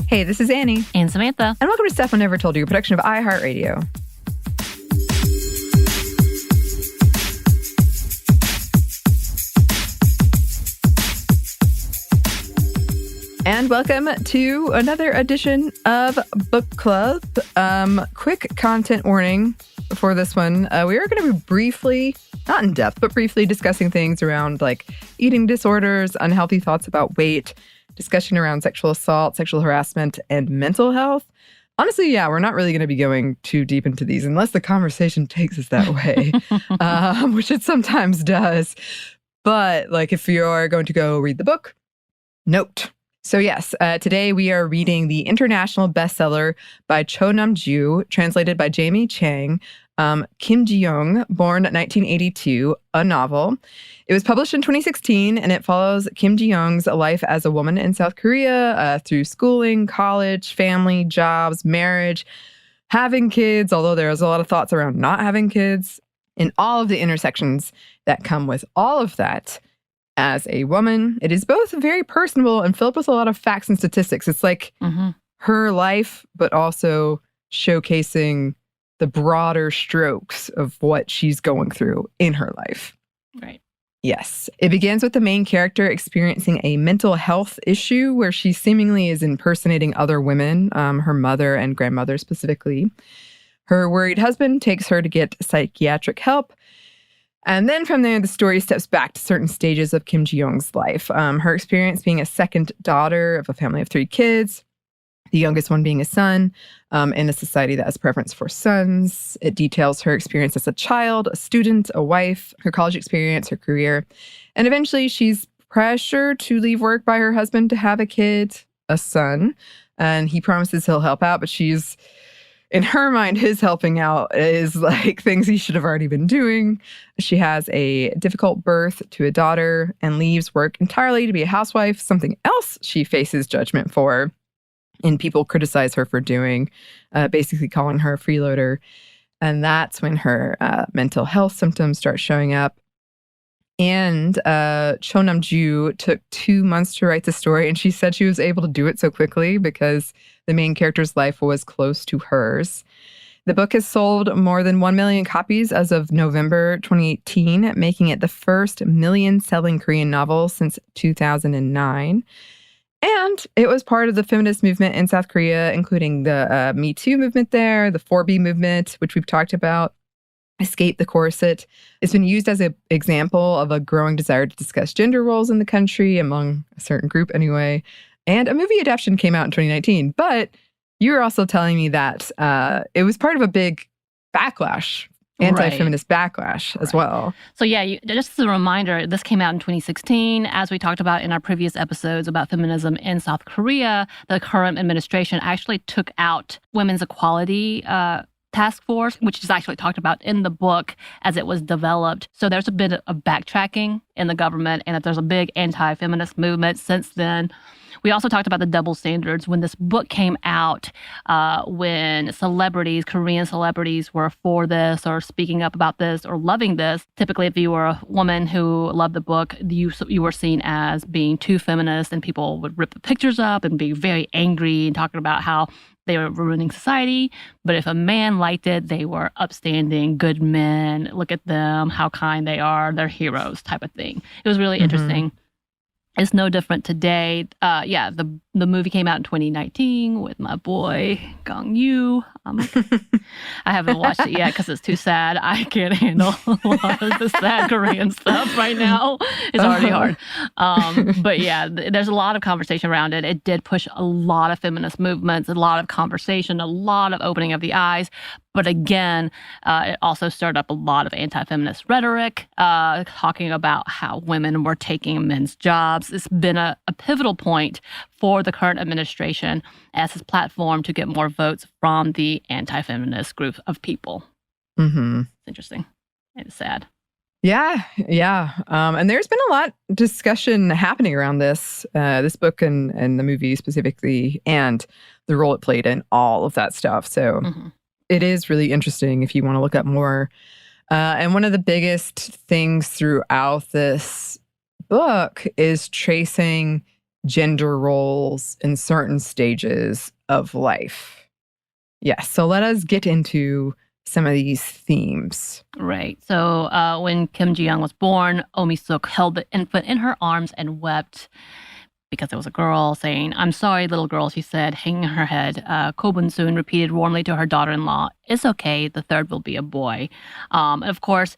Hey, this is Anney. And Samantha. And welcome to Stuff I Never Told You, a production of iHeartRadio. And welcome to another edition of Book Club. Quick content warning for this one. We are going to be briefly, not in depth, but briefly discussing things around like eating disorders, unhealthy thoughts about weight, discussion around sexual assault, sexual harassment, and mental health. Honestly, yeah, we're not really going to be going too deep into these unless the conversation takes us that way, which it sometimes does. But like if you're going to go read the book, note. So yes, today we are reading the international bestseller by Cho Nam-Joo, translated by Jamie Chang, Kim Ji-young, born 1982, a novel. It was published in 2016, and it follows Kim Ji-young's life as a woman in South Korea through schooling, college, family, jobs, marriage, having kids, although there's a lot of thoughts around not having kids, and all of the intersections that come with all of that. As a woman, it is both very personable and filled with a lot of facts and statistics. It's like her life, but also showcasing the broader strokes of what she's going through in her life. Right. Yes. It begins with the main character experiencing a mental health issue where she seemingly is impersonating other women, her mother and grandmother specifically. Her worried husband takes her to get psychiatric help. And then from there, the story steps back to certain stages of Kim Ji-young's life. Her experience being a second daughter of a family of 3 kids, the youngest one being a son, in a society that has preference for sons. It details her experience as a child, a student, a wife, her college experience, her career. And eventually she's pressured to leave work by her husband to have a kid, a son. And he promises he'll help out, but she's... in her mind, his helping out is like things he should have already been doing. She has a difficult birth to a daughter and leaves work entirely to be a housewife, something else she faces judgment for. And people criticize her for doing, basically calling her a freeloader. And that's when her mental health symptoms start showing up. And Cho Nam-Joo took 2 months to write the story, and she said she was able to do it so quickly because the main character's life was close to hers. The book has sold more than 1 million copies as of November 2018, making it the first million-selling Korean novel since 2009. And it was part of the feminist movement in South Korea, including the Me Too movement there, the 4B movement, which we've talked about, Escape the Corset. It's been used as an example of a growing desire to discuss gender roles in the country, among a certain group anyway. And a movie adaptation came out in 2019. But you were also telling me that it was part of a big backlash, anti-feminist backlash as well. So yeah, just as a reminder, this came out in 2016. As we talked about in our previous episodes about feminism in South Korea, the current administration actually took out women's equality task force, which is actually talked about in the book as it was developed. So there's a bit of backtracking in the government, and that there's a big anti-feminist movement since then. We also talked about the double standards when this book came out, when celebrities, Korean celebrities, were for this or speaking up about this or loving this. Typically, if you were a woman who loved the book, you were seen as being too feminist, and people would rip the pictures up and be very angry and talking about how they were ruining society. But if a man liked it, they were upstanding, good men. Look at them, how kind they are. They're heroes type of thing. It was really interesting. It's no different today. The movie came out in 2019 with my boy, Gong Yoo. I haven't watched it yet because it's too sad. I can't handle a lot of the sad Korean stuff right now. It's already hard. But yeah, there's a lot of conversation around it. It did push a lot of feminist movements, a lot of conversation, a lot of opening of the eyes. But again, it also stirred up a lot of anti-feminist rhetoric, talking about how women were taking men's jobs. It's been a pivotal point for the current administration as his platform to get more votes from the anti-feminist group of people. It's interesting. It's sad. Yeah. And there's been a lot of discussion happening around this book and the movie specifically, and the role it played in all of that stuff. So it is really interesting if you want to look up more. And one of the biggest things throughout this book is tracing gender roles in certain stages of life. Yes, so let us get into some of these themes. Right. So when Kim Ji-young was born, Oh Mi-suk held the infant in her arms and wept because it was a girl, saying, "I'm sorry, little girl," she said, hanging her head. Ko Bun-soon repeated warmly to her daughter-in-law, "It's okay, the third will be a boy." Of course,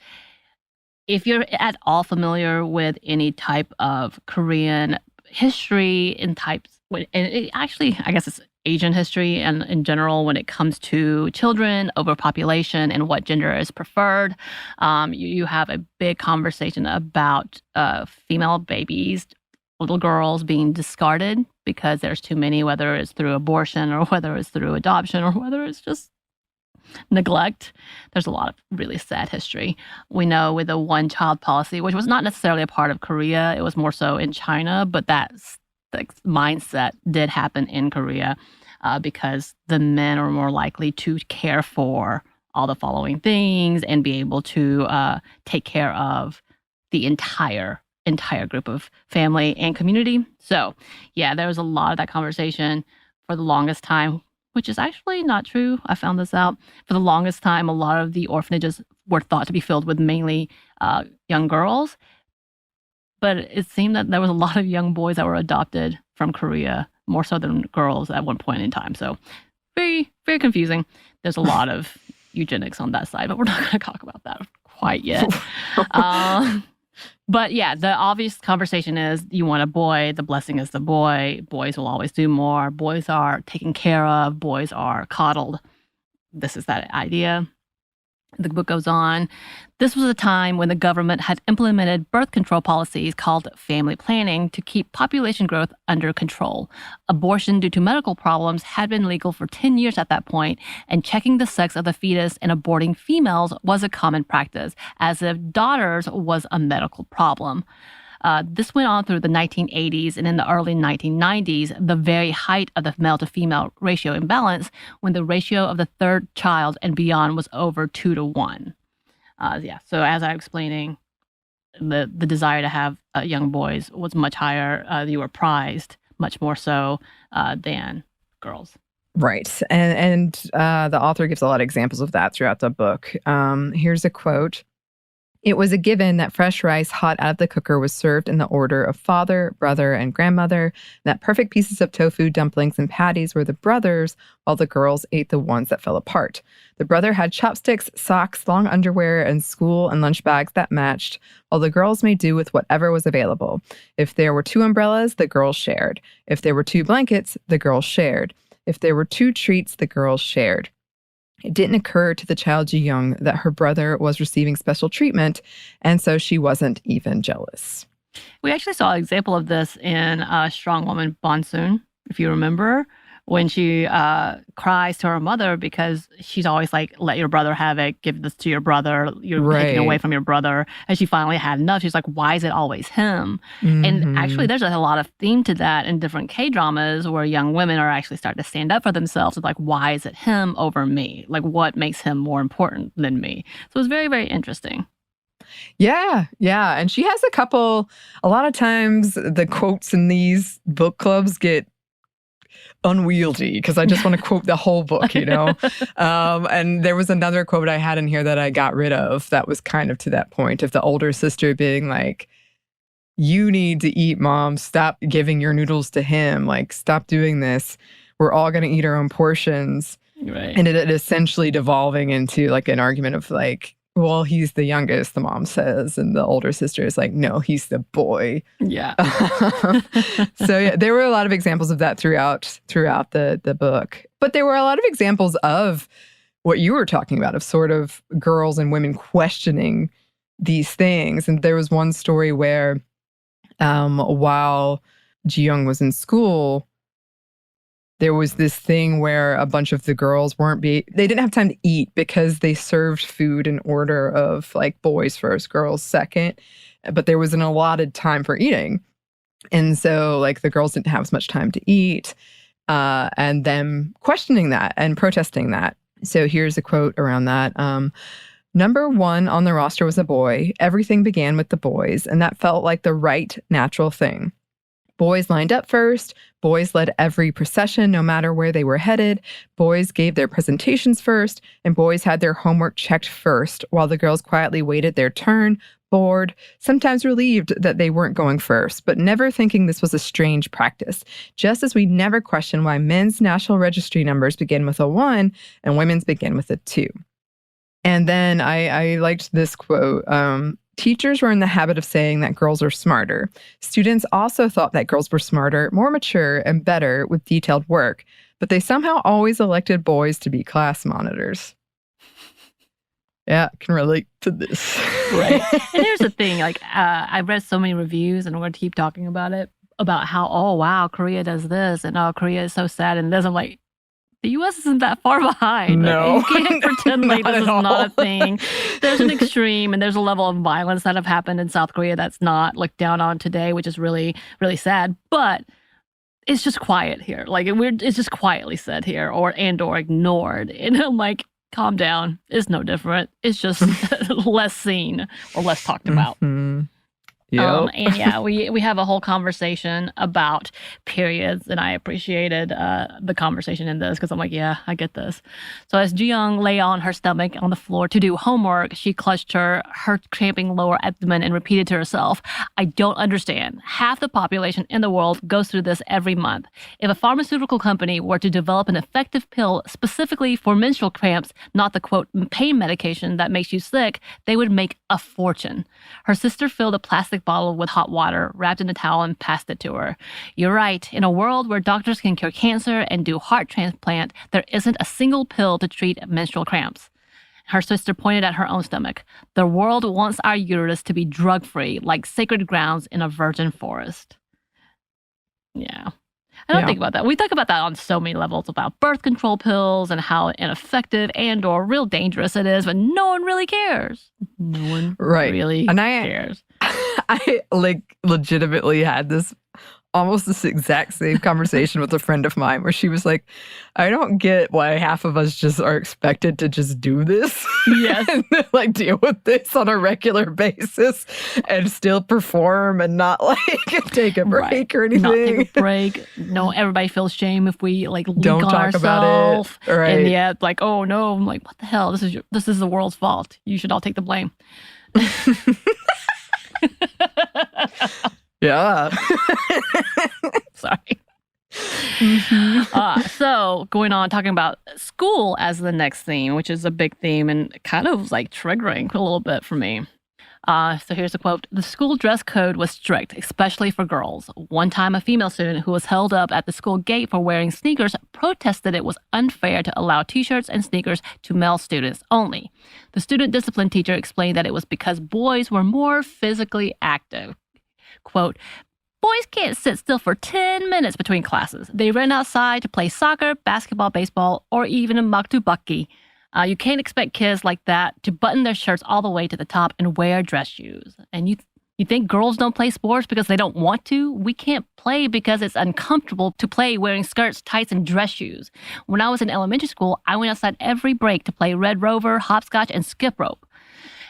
if you're at all familiar with any type of Korean history and types, actually, I guess it's Asian history and in general, when it comes to children, overpopulation, and what gender is preferred, you have a big conversation about female babies, little girls being discarded because there's too many, whether it's through abortion or whether it's through adoption or whether it's just neglect. There's a lot of really sad history. We know with the one-child policy, which was not necessarily a part of Korea, it was more so in China, but that mindset did happen in Korea because the men are more likely to care for all the following things and be able to take care of the entire group of family and community. So, yeah, there was a lot of that conversation for the longest time, which is actually not true. I found this out. For the longest time, a lot of the orphanages were thought to be filled with mainly young girls. But it seemed that there was a lot of young boys that were adopted from Korea, more so than girls at one point in time. So very, very confusing. There's a lot of eugenics on that side, but we're not going to talk about that quite yet. But yeah, the obvious conversation is you want a boy, the blessing is the boy. Boys will always do more. Boys are taken care of. Boys are coddled. This is that idea. The book goes on. This was a time when the government had implemented birth control policies called family planning to keep population growth under control. Abortion due to medical problems had been legal for 10 years at that point, and checking the sex of the fetus and aborting females was a common practice, as if daughters was a medical problem. This went on through the 1980s, and in the early 1990s, the very height of the male-to-female ratio imbalance, when the ratio of the third child and beyond was over 2-1. So as I was explaining, the desire to have young boys was much higher. You were prized much more so than girls. Right. And the author gives a lot of examples of that throughout the book. Here's a quote. "It was a given that fresh rice hot out of the cooker was served in the order of father, brother, and grandmother, that perfect pieces of tofu, dumplings, and patties were the brothers, while the girls ate the ones that fell apart. The brother had chopsticks, socks, long underwear, and school and lunch bags that matched, while the girls made do with whatever was available. If there were 2 umbrellas, the girls shared. If there were 2 blankets, the girls shared. If there were 2 treats, the girls shared. It didn't occur to the child Ji-young that her brother was receiving special treatment, and so she wasn't even jealous." We actually saw an example of this in Strong Woman Bonsoon, if you remember, when she cries to her mother because she's always like, "Let your brother have it, give this to your brother, you're taking away from your brother." And she finally had enough. She's like, "Why is it always him?" And actually, there's a lot of theme to that in different K-dramas where young women are actually starting to stand up for themselves. It's like, why is it him over me? Like, what makes him more important than me? So it's very, very interesting. Yeah. And she has a lot of times the quotes in these book clubs get unwieldy because I just want to quote the whole book, and there was another quote I had in here that I got rid of that was kind of to that point of the older sister being like, "You need to eat, Mom. Stop giving your noodles to him. Like, stop doing this. We're all going to eat our own portions." Right. And it essentially devolving into like an argument of like, well, he's the youngest, the mom says, and the older sister is like, no, he's the boy. Yeah. So yeah, there were a lot of examples of that throughout the book. But there were a lot of examples of what you were talking about, of sort of girls and women questioning these things. And there was one story where while Ji-young was in school, there was this thing where a bunch of the girls they didn't have time to eat because they served food in order of like boys first, girls second, but there was an allotted time for eating. And so like the girls didn't have as much time to eat, and them questioning that and protesting that. So here's a quote around that. "Number 1 on the roster was a boy. Everything began with the boys, and that felt like the right, natural thing. Boys lined up first. Boys led every procession, no matter where they were headed. Boys gave their presentations first, and boys had their homework checked first, while the girls quietly waited their turn, bored, sometimes relieved that they weren't going first, but never thinking this was a strange practice. Just as we never question why men's national registry numbers begin with a 1 and women's begin with a 2. And then I liked this quote. Teachers were in the habit of saying that girls are smarter. Students also thought that girls were smarter, more mature, and better with detailed work, but they somehow always elected boys to be class monitors. Yeah, I can relate to this. Right. And here's the thing, like, I've read so many reviews, and we're going to keep talking about it, about how, oh, wow, Korea does this, and oh, Korea is so sad and this. I'm like, the U.S. isn't that far behind. No. Like, you can't pretend like this is not a thing. There's an extreme, and there's a level of violence that have happened in South Korea that's not looked down on today, which is really, really sad. But it's just quiet here. Like, it's just quietly said here, or ignored. And I'm like, calm down. It's no different. It's just less seen or less talked about. Mm-hmm. Yep. And yeah, we have a whole conversation about periods, and I appreciated the conversation in this because I'm like, yeah, I get this. So as Ji-young lay on her stomach on the floor to do homework, she clutched her cramping lower abdomen and repeated to herself, I don't understand. Half the population in the world goes through this every month. If a pharmaceutical company were to develop an effective pill specifically for menstrual cramps, not the, quote, pain medication that makes you sick, they would make a fortune. Her sister filled a plastic bottle with hot water, wrapped in a towel, and passed it to her. You're right. In a world where doctors can cure cancer and do heart transplant, there isn't a single pill to treat menstrual cramps. Her sister pointed at her own stomach. The world wants our uterus to be drug-free, like sacred grounds in a virgin forest. Yeah. I don't think about that. We talk about that on so many levels about birth control pills and how ineffective and or real dangerous it is, but no one really cares. No one really cares. I legitimately had almost this exact same conversation with a friend of mine where she was like, I don't get why half of us just are expected to just do this. Yes. And like deal with this on a regular basis and still perform and not like take a break or anything. Not take a break. No, everybody feels shame if we like leak don't on talk ourselves. About it. Right. And yet like, oh no, I'm like, what the hell? This is the world's fault. You should all take the blame. Yeah. Sorry. So going on, talking about school as the next theme, which is a big theme and kind of like triggering a little bit for me. So here's a quote. The school dress code was strict, especially for girls. One time, a female student who was held up at the school gate for wearing sneakers protested it was unfair to allow t-shirts and sneakers to male students only. The student discipline teacher explained that it was because boys were more physically active. Quote, boys can't sit still for 10 minutes between classes. They run outside to play soccer, basketball, baseball, or even maktubaki. You can't expect kids like that to button their shirts all the way to the top and wear dress shoes. And you think girls don't play sports because they don't want to? We can't play because it's uncomfortable to play wearing skirts, tights, and dress shoes. When I was in elementary school, I went outside every break to play Red Rover, hopscotch, and skip rope.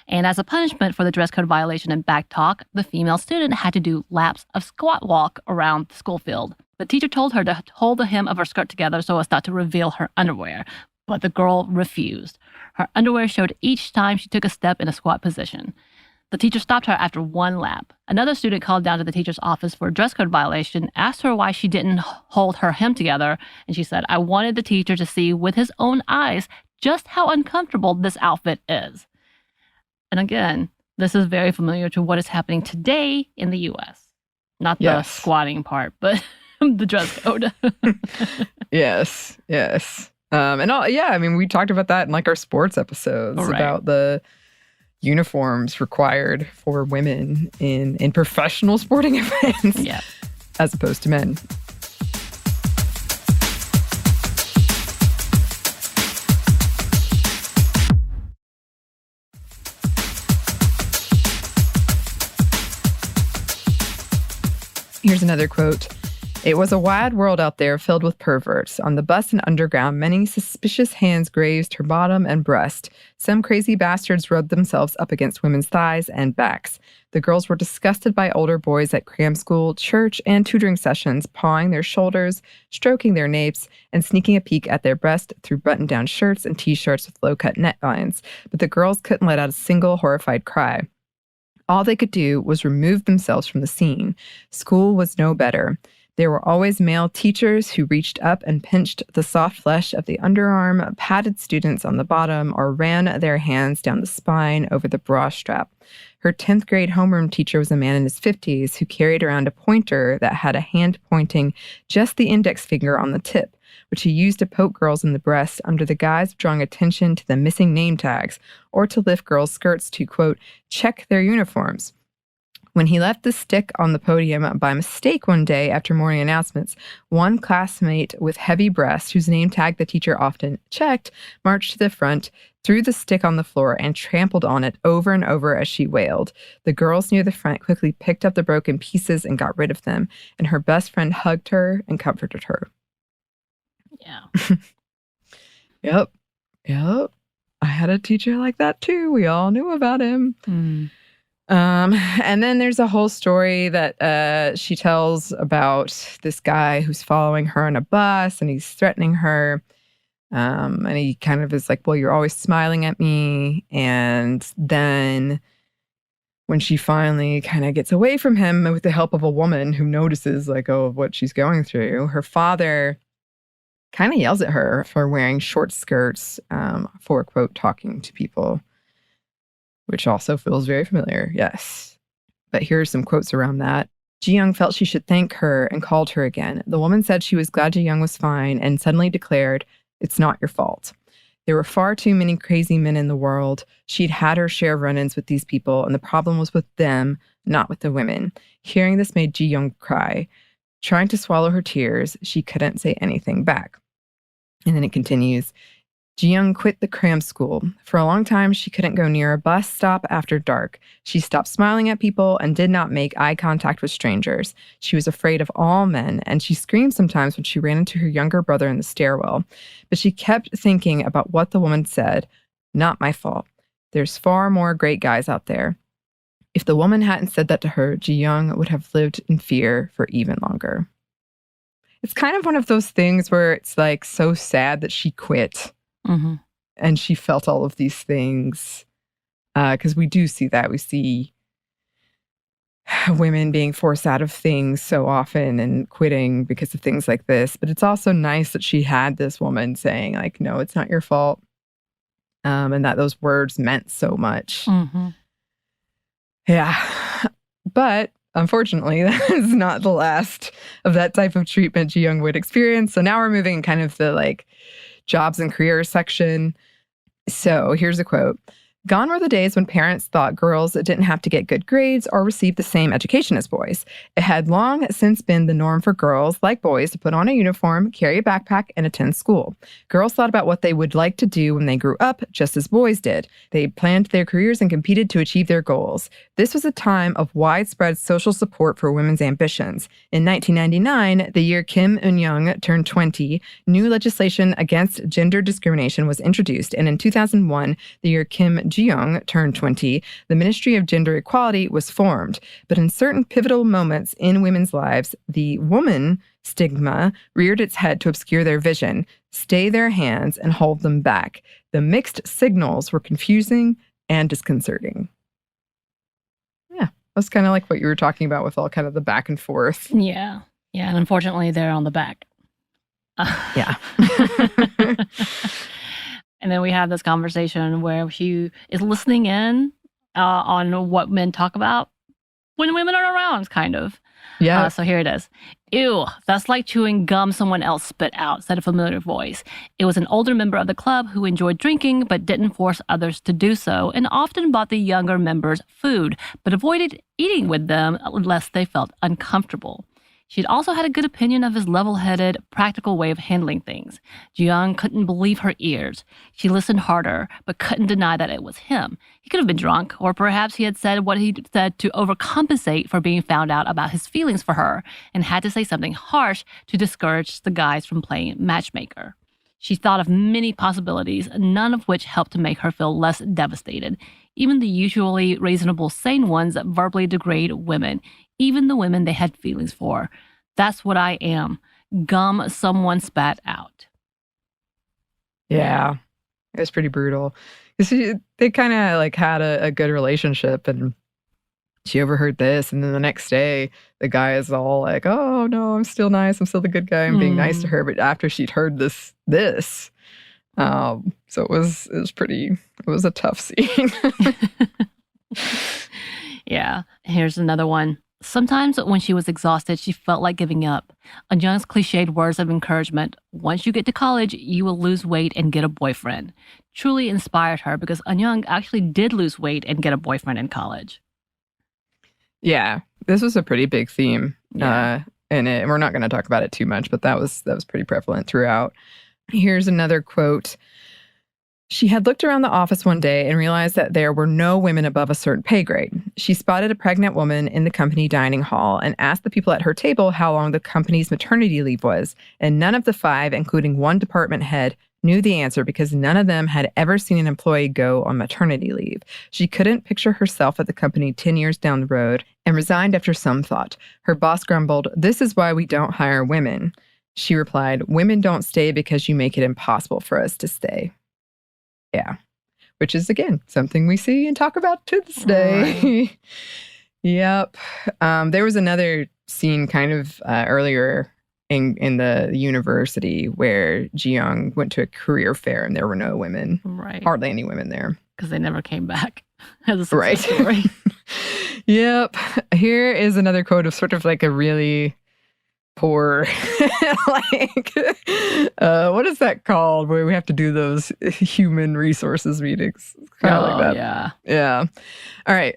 And as a punishment for the dress code violation and back talk, the female student had to do laps of squat walk around the school field. The teacher told her to hold the hem of her skirt together so as not to reveal her underwear, but the girl refused. Her underwear showed each time she took a step in a squat position. The teacher stopped her after one lap. Another student called down to the teacher's office for a dress code violation, asked her why she didn't hold her hem together, and she said, I wanted the teacher to see with his own eyes just how uncomfortable this outfit is. And again, this is very familiar to what is happening today in the U.S. Not the squatting part, but the dress code. Yes. I mean, we talked about that in like our sports episodes about the uniforms required for women in professional sporting events as opposed to men. Here's another quote. It was a wide world out there filled with perverts. On the bus and underground, many suspicious hands grazed her bottom and breast. Some crazy bastards rubbed themselves up against women's thighs and backs. The girls were disgusted by older boys at cram school, church, and tutoring sessions, pawing their shoulders, stroking their napes, and sneaking a peek at their breast through button-down shirts and t-shirts with low-cut netlines. But the girls couldn't let out a single horrified cry. All they could do was remove themselves from the scene. School was no better. There were always male teachers who reached up and pinched the soft flesh of the underarm, patted students on the bottom, or ran their hands down the spine over the bra strap. Her 10th grade homeroom teacher was a man in his 50s who carried around a pointer that had a hand pointing just the index finger on the tip, which he used to poke girls in the breast under the guise of drawing attention to the missing name tags or to lift girls' skirts to, quote, check their uniforms. When he left the stick on the podium by mistake one day after morning announcements, one classmate with heavy breasts, whose name tag the teacher often checked, marched to the front, threw the stick on the floor, and trampled on it over and over as she wailed. The girls near the front quickly picked up the broken pieces and got rid of them, and her best friend hugged her and comforted her. Yeah. Yep. I had a teacher like that too. We all knew about him. And then there's a whole story that she tells about this guy who's following her on a bus and he's threatening her. And he kind of is like, well, you're always smiling at me. And then when she finally kind of gets away from him with the help of a woman who notices like, oh, what she's going through, her father kind of yells at her for wearing short skirts, for, quote, talking to people, which also feels very familiar, yes. But here are some quotes around that. Ji-young felt she should thank her and called her again. The woman said she was glad Ji-young was fine and suddenly declared, it's not your fault. There were far too many crazy men in the world. She'd had her share of run-ins with these people, and the problem was with them, not with the women. Hearing this made Ji-young cry. Trying to swallow her tears, she couldn't say anything back. And then it continues. Ji-young quit the cram school. For a long time, she couldn't go near a bus stop after dark. She stopped smiling at people and did not make eye contact with strangers. She was afraid of all men, and she screamed sometimes when she ran into her younger brother in the stairwell. But she kept thinking about what the woman said. Not my fault. There's far more great guys out there. If the woman hadn't said that to her, Ji-young would have lived in fear for even longer. It's kind of one of those things where it's like so sad that she quit. Mm-hmm. And she felt all of these things. Because we do see that. We see women being forced out of things so often and quitting because of things like this. But it's also nice that she had this woman saying, like, no, it's not your fault. And that those words meant so much. Mm-hmm. Yeah. But unfortunately, that is not the last of that type of treatment Ji-young would experience. So now we're moving kind of the like jobs and careers section. So here's a quote. Gone were the days when parents thought girls didn't have to get good grades or receive the same education as boys. It had long since been the norm for girls, like boys, to put on a uniform, carry a backpack, and attend school. Girls thought about what they would like to do when they grew up, just as boys did. They planned their careers and competed to achieve their goals. This was a time of widespread social support for women's ambitions. In 1999, the year Kim Eun-young turned 20, new legislation against gender discrimination was introduced, and in 2001, the year Kim Ji-young turned 20, the Ministry of Gender Equality was formed. But in certain pivotal moments in women's lives, the woman stigma reared its head to obscure their vision, stay their hands, and hold them back. The mixed signals were confusing and disconcerting. Yeah, that's kind of like what you were talking about with all kind of the back and forth. Yeah. Yeah, and unfortunately, they're on the back. Yeah. And then we have this conversation where she is listening in on what men talk about when women are around, kind of. Yeah. So here it is. Ew, that's like chewing gum someone else spit out, said a familiar voice. It was an older member of the club who enjoyed drinking but didn't force others to do so and often bought the younger members food but avoided eating with them lest they felt uncomfortable. She'd also had a good opinion of his level-headed, practical way of handling things. Ji-young couldn't believe her ears. She listened harder, but couldn't deny that it was him. He could have been drunk, or perhaps he had said what he'd said to overcompensate for being found out about his feelings for her, and had to say something harsh to discourage the guys from playing matchmaker. She thought of many possibilities, none of which helped to make her feel less devastated. Even the usually reasonable, sane ones that verbally degrade women, even the women they had feelings for. That's what I am. Gum someone spat out. Yeah, it was pretty brutal. They kind of like had a good relationship, and she overheard this, and then the next day, the guy is all like, "Oh no, I'm still nice. I'm still the good guy. I'm being nice to her." But after she'd heard this, so it was a tough scene. Yeah, here's another one. Sometimes when she was exhausted, she felt like giving up. Young's cliched words of encouragement, once you get to college, you will lose weight and get a boyfriend, truly inspired her because Young actually did lose weight and get a boyfriend in college. Yeah, this was a pretty big theme. Yeah. And we're not going to talk about it too much, but that was pretty prevalent throughout. Here's another quote. She had looked around the office one day and realized that there were no women above a certain pay grade. She spotted a pregnant woman in the company dining hall and asked the people at her table how long the company's maternity leave was. And none of the 5, including one department head, knew the answer because none of them had ever seen an employee go on maternity leave. She couldn't picture herself at the company 10 years down the road and resigned after some thought. Her boss grumbled, "This is why we don't hire women." She replied, "Women don't stay because you make it impossible for us to stay." Yeah, which is, again, something we see and talk about to this day. Right. Yep. There was another scene kind of earlier in the university where Ji-young went to a career fair and there were no women. Right. Hardly any women there. Because they never came back as a success right. story. Yep. Here is another quote of sort of like a really poor, like, what is that called? Where we have to do those human resources meetings. Kind of like that. Yeah. Yeah. All right.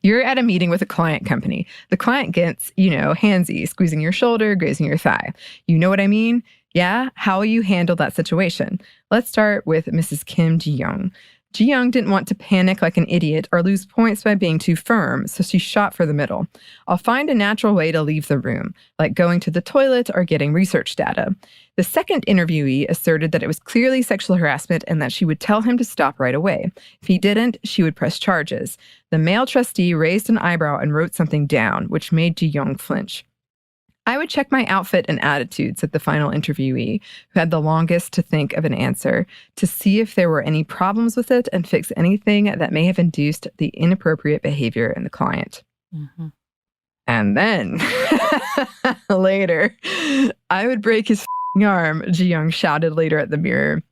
You're at a meeting with a client company. The client gets, handsy, squeezing your shoulder, grazing your thigh. You know what I mean? Yeah? How will you handle that situation? Let's start with Mrs. Kim Ji-young. Ji-young didn't want to panic like an idiot or lose points by being too firm, so she shot for the middle. I'll find a natural way to leave the room, like going to the toilet or getting research data. The second interviewee asserted that it was clearly sexual harassment and that she would tell him to stop right away. If he didn't, she would press charges. The male trustee raised an eyebrow and wrote something down, which made Ji-young flinch. I would check my outfit and attitude, said the final interviewee, who had the longest to think of an answer, to see if there were any problems with it and fix anything that may have induced the inappropriate behavior in the client. Mm-hmm. And then, later, I would break his arm, Ji-young shouted later at the mirror.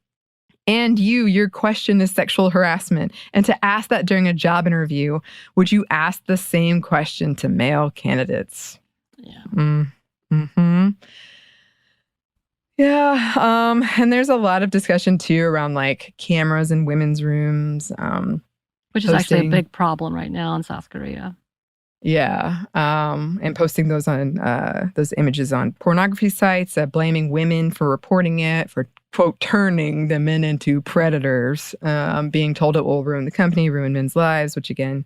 And your question is sexual harassment. And to ask that during a job interview, would you ask the same question to male candidates? Yeah. Mm-hmm. Yeah. And there's a lot of discussion too around like cameras in women's rooms. Which is actually a big problem right now in South Korea. Yeah. And posting those on those images on pornography sites, blaming women for reporting it, for, quote, turning the men into predators, being told it will ruin the company, ruin men's lives, which again,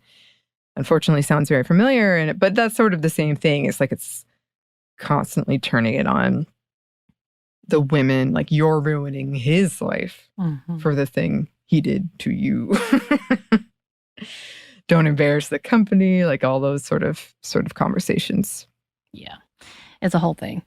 unfortunately sounds very familiar. But that's sort of the same thing. It's like it's constantly turning it on the women, like you're ruining his life for the thing he did to you. Don't embarrass the company, like all those sort of conversations. Yeah, it's a whole thing.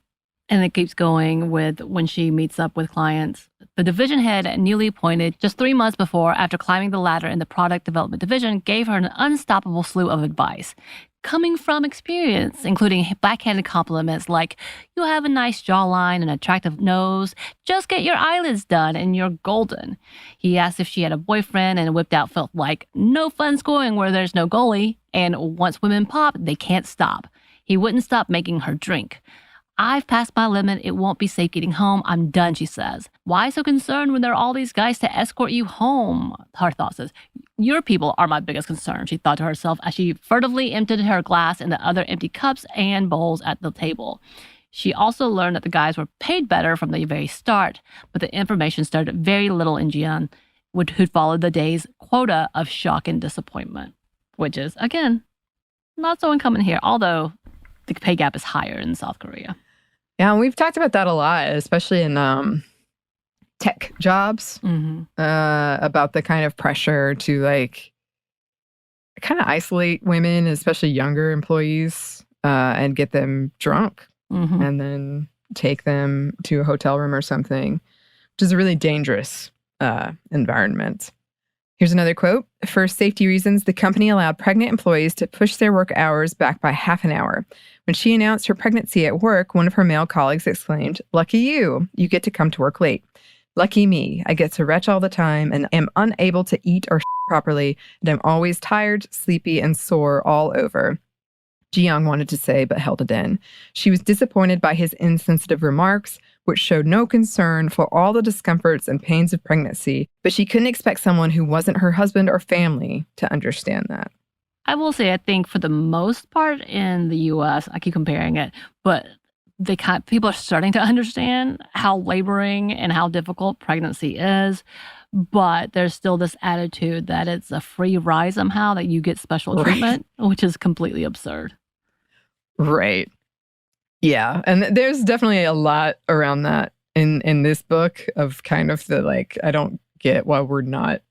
And it keeps going with when she meets up with clients. The division head, newly appointed just 3 months before, after climbing the ladder in the product development division, gave her an unstoppable slew of advice. Coming from experience, including backhanded compliments like, you have a nice jawline and attractive nose, just get your eyelids done and you're golden. He asked if she had a boyfriend and whipped out felt like, no fun scoring where there's no goalie, and once women pop, they can't stop. He wouldn't stop making her drink. I've passed my limit. It won't be safe getting home. I'm done, she says. Why so concerned when there are all these guys to escort you home? Her thought says, your people are my biggest concern, she thought to herself as she furtively emptied her glass into other empty cups and bowls at the table. She also learned that the guys were paid better from the very start, but the information started very little in Jian, who'd followed the day's quota of shock and disappointment, which is, again, not so uncommon here, although the pay gap is higher in South Korea. Yeah, and we've talked about that a lot, especially in tech jobs, about the kind of pressure to like kind of isolate women, especially younger employees, and get them drunk and then take them to a hotel room or something, which is a really dangerous environment. Here's another quote. For safety reasons, the company allowed pregnant employees to push their work hours back by half an hour. When she announced her pregnancy at work, one of her male colleagues exclaimed, "Lucky you, you get to come to work late. Lucky me, I get to retch all the time and am unable to eat or properly, and I'm always tired, sleepy, and sore all over." Ji-young wanted to say, but held it in. She was disappointed by his insensitive remarks, which showed no concern for all the discomforts and pains of pregnancy, but she couldn't expect someone who wasn't her husband or family to understand that. I will say, I think for the most part in the U.S., I keep comparing it, but people are starting to understand how laboring and how difficult pregnancy is. But there's still this attitude that it's a free ride somehow, that you get special treatment, which is completely absurd. Right. Yeah. And there's definitely a lot around that in this book of kind of the like, I don't get why we're not,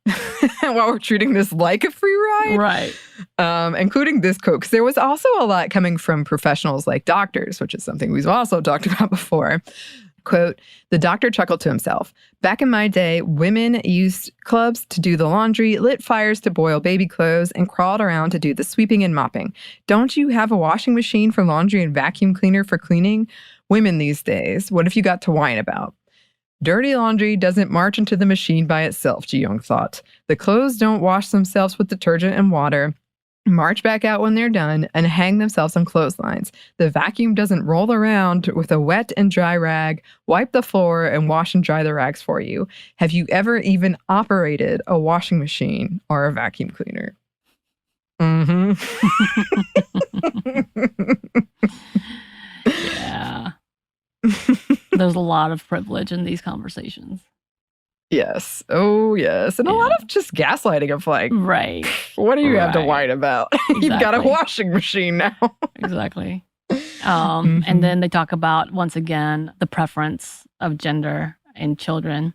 why we're treating this like a free ride. Right. Including this quote, because there was also a lot coming from professionals like doctors, which is something we've also talked about before. Quote, the doctor chuckled to himself. Back in my day, women used clubs to do the laundry, lit fires to boil baby clothes, and crawled around to do the sweeping and mopping. Don't you have a washing machine for laundry and vacuum cleaner for cleaning? Women these days, what have you got to whine about? Dirty laundry doesn't march into the machine by itself, Ji-young thought. The clothes don't wash themselves with detergent and water, march back out when they're done, and hang themselves on clotheslines. The vacuum doesn't roll around with a wet and dry rag, wipe the floor, and wash and dry the rags for you. Have you ever even operated a washing machine or a vacuum cleaner? Yeah. There's a lot of privilege in these conversations. Yes. Oh, yes. And a lot of just gaslighting of like, right. What do you have to whine about? Exactly. You've got a washing machine now. Exactly. And then they talk about, once again, the preference of gender in children.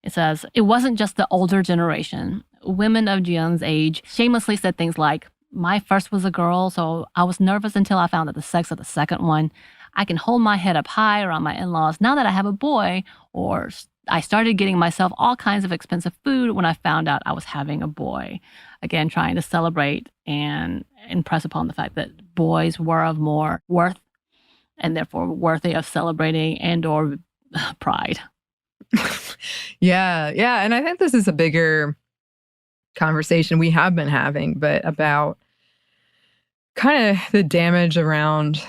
It says, it wasn't just the older generation. Women of Ji-young's age shamelessly said things like, my first was a girl, so I was nervous until I found out the sex of the second one. I can hold my head up high around my in-laws now that I have a boy, or I started getting myself all kinds of expensive food when I found out I was having a boy. Again, trying to celebrate and impress upon the fact that boys were of more worth and therefore worthy of celebrating and or pride. Yeah. And I think this is a bigger conversation we have been having, but about kind of the damage around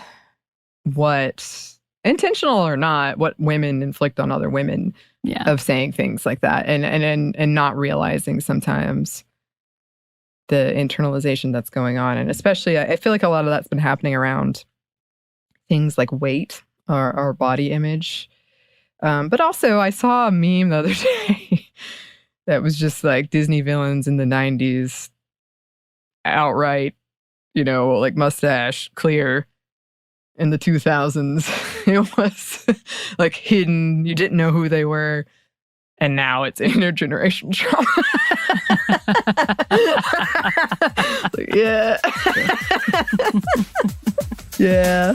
what, intentional or not, what women inflict on other women. Yeah. Of saying things like that and not realizing sometimes the internalization that's going on. And especially, I feel like a lot of that's been happening around things like weight or body image. But also, I saw a meme the other day that was just like Disney villains in the 90s, outright, like mustache, clear. In the 2000s, it was like hidden. You didn't know who they were. And now it's intergenerational trauma. Like, yeah. Yeah.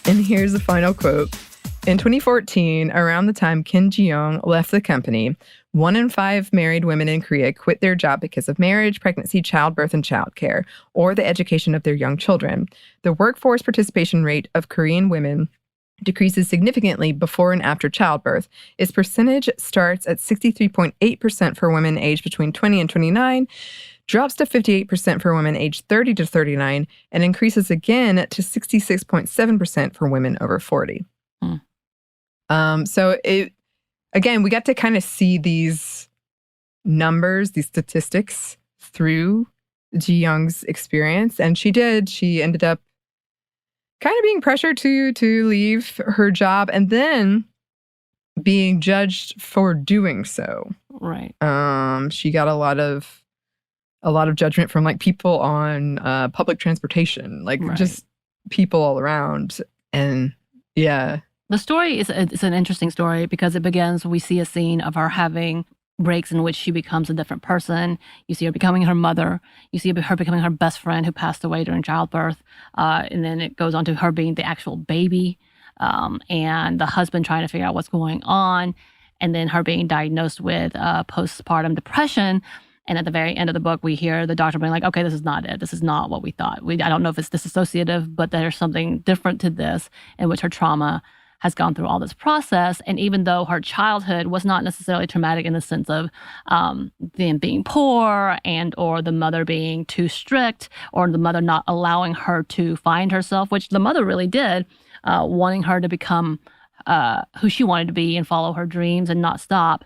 And here's the final quote. In 2014, around the time Kim Ji-young left the company, 1 in 5 married women in Korea quit their job because of marriage, pregnancy, childbirth, and childcare, or the education of their young children. The workforce participation rate of Korean women decreases significantly before and after childbirth. Its percentage starts at 63.8% for women aged between 20 and 29, drops to 58% for women aged 30 to 39, and increases again to 66.7% for women over 40. So again, we got to kind of see these numbers, these statistics through Ji Young's experience. And she ended up kind of being pressured to leave her job and then being judged for doing so. Right. She got a lot of judgment from like people on public transportation, like just people all around. And yeah. The story is an interesting story because it begins, we see a scene of her having breaks in which she becomes a different person. You see her becoming her mother. You see her becoming her best friend who passed away during childbirth. And then it goes on to her being the actual baby and the husband trying to figure out what's going on. And then her being diagnosed with postpartum depression. And at the very end of the book, we hear the doctor being like, okay, this is not it. This is not what we thought. I don't know if it's disassociative, but there's something different to this in which her trauma has gone through all this process. And even though her childhood was not necessarily traumatic in the sense of them being poor and or the mother being too strict or the mother not allowing her to find herself, which the mother really did, wanting her to become who she wanted to be and follow her dreams and not stop.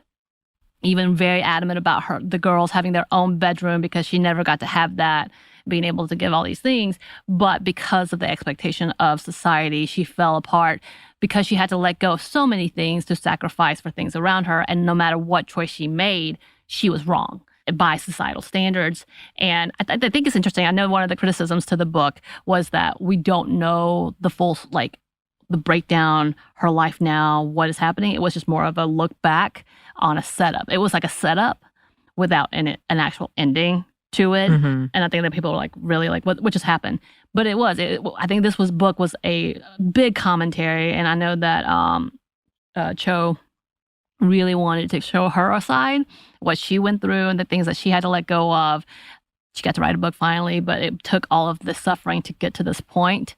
Even very adamant about the girls having their own bedroom because she never got to have that, being able to give all these things. But because of the expectation of society, she fell apart because she had to let go of so many things to sacrifice for things around her. And no matter what choice she made, she was wrong by societal standards. And I think it's interesting. I know one of the criticisms to the book was that we don't know the full, like, the breakdown, her life now, what is happening. It was just more of a look back on a setup. It was like a setup without an actual ending to it. And I think that people were like, really, like, what just happened? But I think this book was a big commentary. And I know that Cho really wanted to show her side, what she went through and the things that she had to let go of. She got to write a book finally, but it took all of the suffering to get to this point.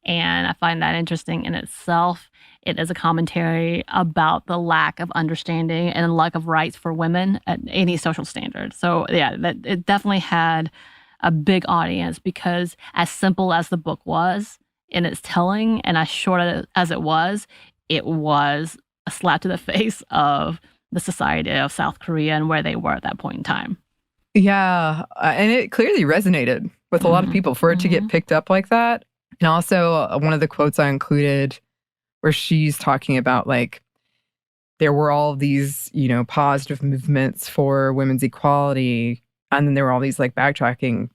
And I find that interesting in itself. It is a commentary about the lack of understanding and lack of rights for women at any social standard. So yeah, it definitely had a big audience because as simple as the book was in its telling and as short as it was a slap to the face of the society of South Korea and where they were at that point in time. Yeah, and it clearly resonated with a lot of people for it to get picked up like that. And also one of the quotes I included where she's talking about like there were all these, positive movements for women's equality. And then there were all these like backtracking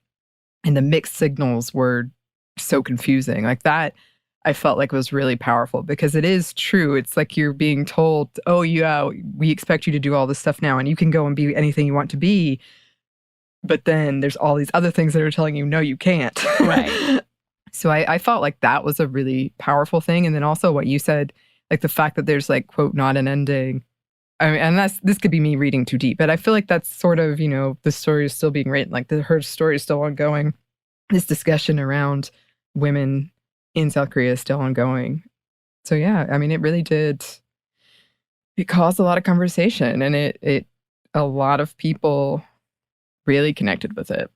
and the mixed signals were so confusing. Like that, I felt like was really powerful because it is true. It's like you're being told, oh yeah, we expect you to do all this stuff now and you can go and be anything you want to be. But then there's all these other things that are telling you, no, you can't. Right. So I felt like that was a really powerful thing. And then also what you said, like the fact that there's like, quote, not an ending. I mean, and this could be me reading too deep, but I feel like that's sort of, the story is still being written. Like her story is still ongoing. This discussion around women in South Korea is still ongoing. So yeah, I mean, it really did. It caused a lot of conversation and it a lot of people really connected with it.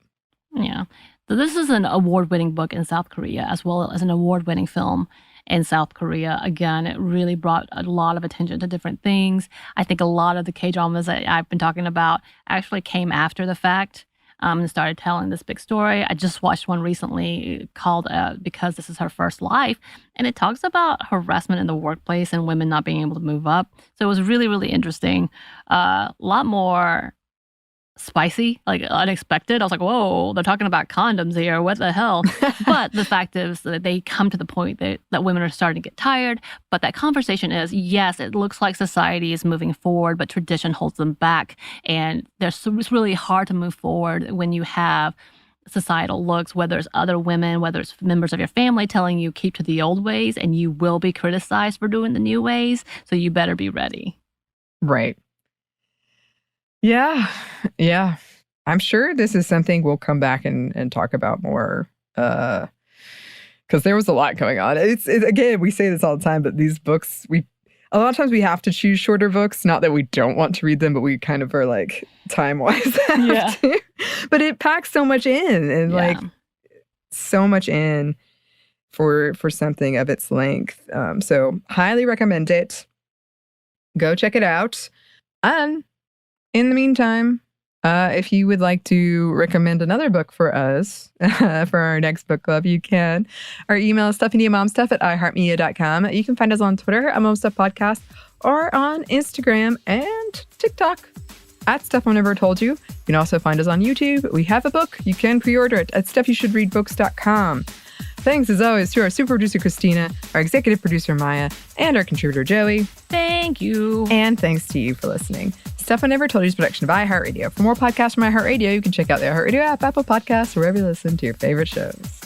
Yeah. So this is an award-winning book in South Korea as well as an award-winning film in South Korea. Again, it really brought a lot of attention to different things. I think a lot of the K-dramas that I've been talking about actually came after the fact and started telling this big story. I just watched one recently called Because This Is Her First Life, and it talks about harassment in the workplace and women not being able to move up. So it was really, really interesting. A lot more spicy, like unexpected. I was like, whoa, they're talking about condoms here. What the hell? But the fact is that they come to the point that women are starting to get tired. But that conversation is, yes, it looks like society is moving forward, but tradition holds them back. And it's really hard to move forward when you have societal looks, whether it's other women, whether it's members of your family telling you keep to the old ways and you will be criticized for doing the new ways. So you better be ready. Right. Yeah. Yeah. I'm sure this is something we'll come back and talk about more. because there was a lot going on. Again, we say this all the time, but these books, a lot of times we have to choose shorter books. Not that we don't want to read them, but we kind of are like time-wise have to. But it packs so much in, and like so much in for something of its length. So highly recommend it. Go check it out. And in the meantime, if you would like to recommend another book for us for our next book club, you can. Our email is stuffmediamomstuff@iheartmedia.com. You can find us on Twitter at MomStuffPodcast or on Instagram and TikTok at Stuff I Never Told You. You can also find us on YouTube. We have a book. You can pre-order it at stuffyoushouldreadbooks.com. Thanks, as always, to our super producer, Christina, our executive producer, Maya, and our contributor, Joey. Thank you. And thanks to you for listening. Stuff I Never Told You is a production of iHeartRadio. For more podcasts from iHeartRadio, you can check out the iHeartRadio app, Apple Podcasts, or wherever you listen to your favorite shows.